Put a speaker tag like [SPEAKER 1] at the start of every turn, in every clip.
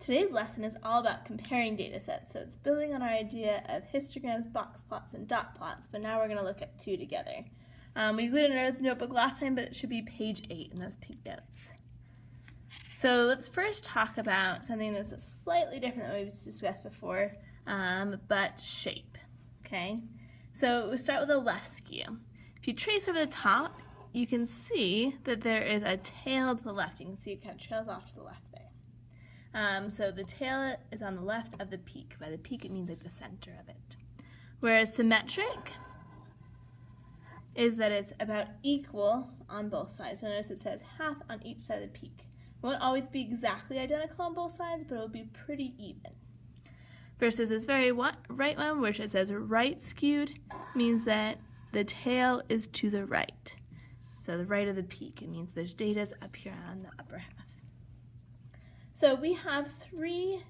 [SPEAKER 1] Today's lesson is all about comparing data sets, so it's building on our idea of histograms, box plots, and dot plots, but now we're going to look at two together. We included in our notebook last time, but it should be page 8 in those pink notes. So let's first talk about something that's slightly different than we've discussed before, but shape, okay? So we start with the left skew. If you trace over the top, you can see that there is a tail to the left. You can see it kind of trails off to the left there. So the tail is on the left of the peak. By the peak, it means like the center of it. Whereas symmetric is that it's about equal on both sides. So notice it says half on each side of the peak. It won't always be exactly identical on both sides, but it will be pretty even. Versus this very right one, which it says right skewed, means that the tail is to the right. So the right of the peak, it means there's data up here on the upper half. So we have three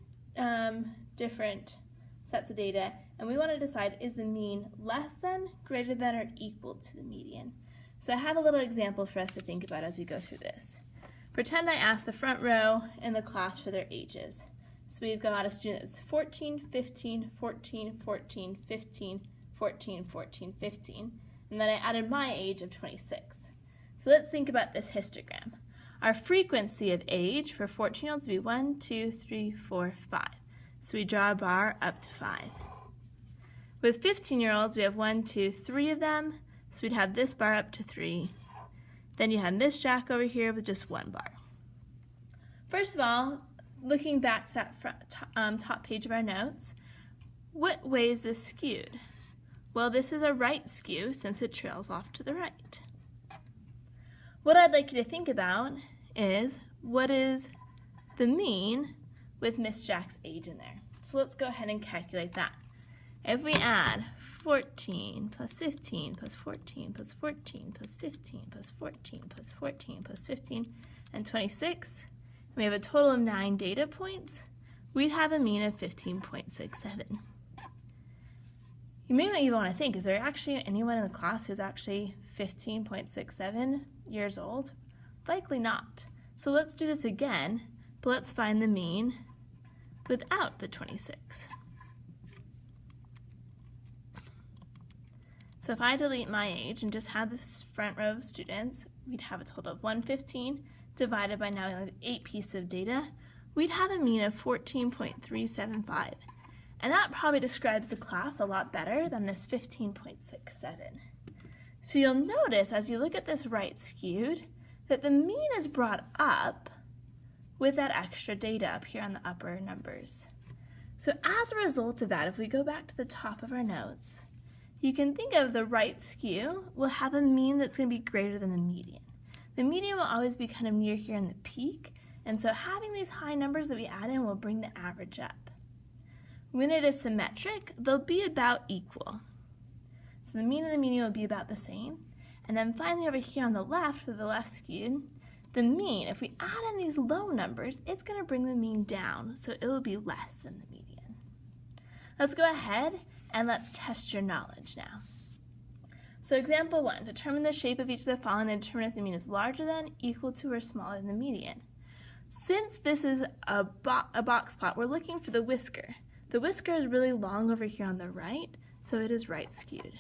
[SPEAKER 1] different sets of data, and we want to decide, is the mean less than, greater than, or equal to the median? So I have a little example for us to think about as we go through this. Pretend I asked the front row in the class for their ages. So we've got a student that's 14, 15, 14, 14, 15, 14, 14, 15, and then I added my age of 26. So let's think about this histogram. Our frequency of age for 14-year-olds would be 1, 2, 3, 4, 5. So we draw a bar up to 5. With 15-year-olds, we have 1, 2, 3 of them, so we'd have this bar up to 3. Then you have Miss Jack over here with just 1 bar. First of all, looking back to that top page of our notes, what way is this skewed? Well, this is a right skew since it trails off to the right. What I'd like you to think about is, what is the mean with Miss Jack's age in there? So let's go ahead and calculate that. If we add 14 plus 15 plus 14 plus 14 plus 15 plus 14 plus 14 plus 15 and 26, and we have a total of 9 data points, we'd have a mean of 15.67. You may even want to think, is there actually anyone in the class who's actually 15.67 years old? Likely not. So let's do this again, but let's find the mean without the 26. So if I delete my age and just have this front row of students, we'd have a total of 115 divided by, now we have 8 pieces of data, we'd have a mean of 14.375. And that probably describes the class a lot better than this 15.67. So you'll notice as you look at this right skewed that the mean is brought up with that extra data up here on the upper numbers. So as a result of that, if we go back to the top of our notes, you can think of the right skew will have a mean that's going to be greater than the median. The median will always be kind of near here in the peak, and so having these high numbers that we add in will bring the average up. When it is symmetric, they'll be about equal. So the mean and the median will be about the same. And then finally over here on the left, for the left skewed, the mean, if we add in these low numbers, it's going to bring the mean down, so it will be less than the median. Let's go ahead and let's test your knowledge now. So example 1, determine the shape of each of the following and determine if the mean is larger than, equal to, or smaller than the median. Since this is a box plot, we're looking for the whisker. The whisker is really long over here on the right, so it is right skewed.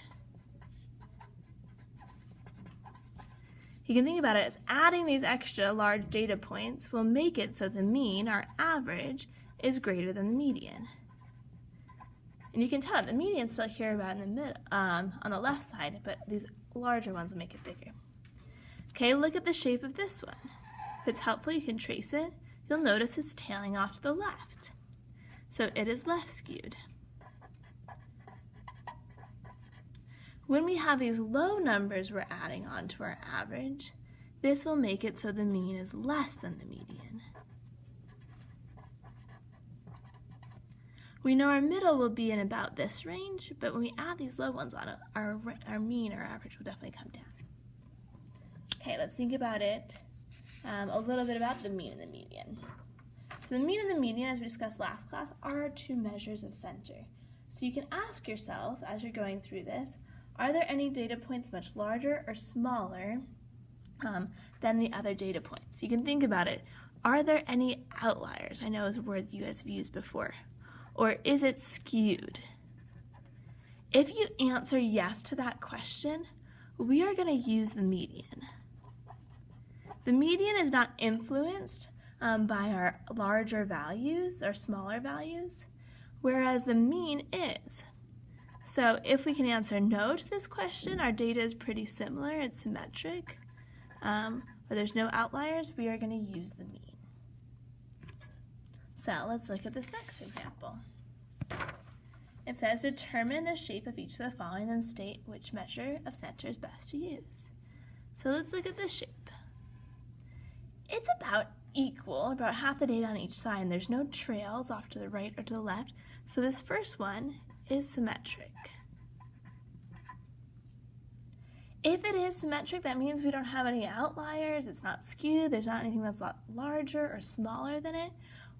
[SPEAKER 1] You can think about it as adding these extra large data points will make it so the mean, our average, is greater than the median. And you can tell the median is still here about in the middle, on the left side, but these larger ones will make it bigger. Okay, look at the shape of this one. If it's helpful, you can trace it. You'll notice it's tailing off to the left. So it is left skewed. When we have these low numbers we're adding on to our average, this will make it so the mean is less than the median. We know our middle will be in about this range, but when we add these low ones on, our mean, our average will definitely come down. Okay, let's think about it a little bit about the mean and the median. So the mean and the median, as we discussed last class, are our two measures of center. So you can ask yourself, as you're going through this, are there any data points much larger or smaller than the other data points? You can think about it. are there any outliers? I know is a word you guys have used before. Or is it skewed? If you answer yes to that question, we are going to use the median. The median is not influenced by our larger values or smaller values, whereas the mean is. So if we can answer no to this question, our data is pretty similar, it's symmetric, but there's no outliers, we are going to use the mean. So let's look at this next example. It says, determine the shape of each of the following and state which measure of center is best to use. So let's look at the shape. It's about equal, about half the data on each side, and there's no trails off to the right or to the left. So this first one is symmetric. If it is symmetric, that means we don't have any outliers, it's not skewed, there's not anything that's a lot larger or smaller than it.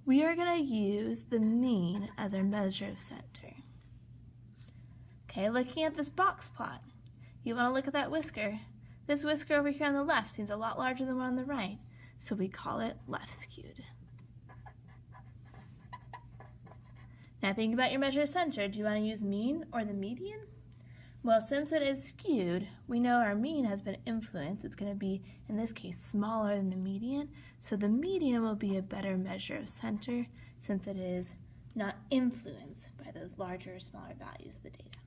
[SPEAKER 1] We are going to use the mean as our measure of center. Okay, looking at this box plot, you want to look at that whisker. This whisker over here on the left seems a lot larger than one on the right, so we call it left skewed. Now think about your measure of center. Do you want to use mean or the median? Well, since it is skewed, we know our mean has been influenced. It's going to be, in this case, smaller than the median, so the median will be a better measure of center since it is not influenced by those larger or smaller values of the data.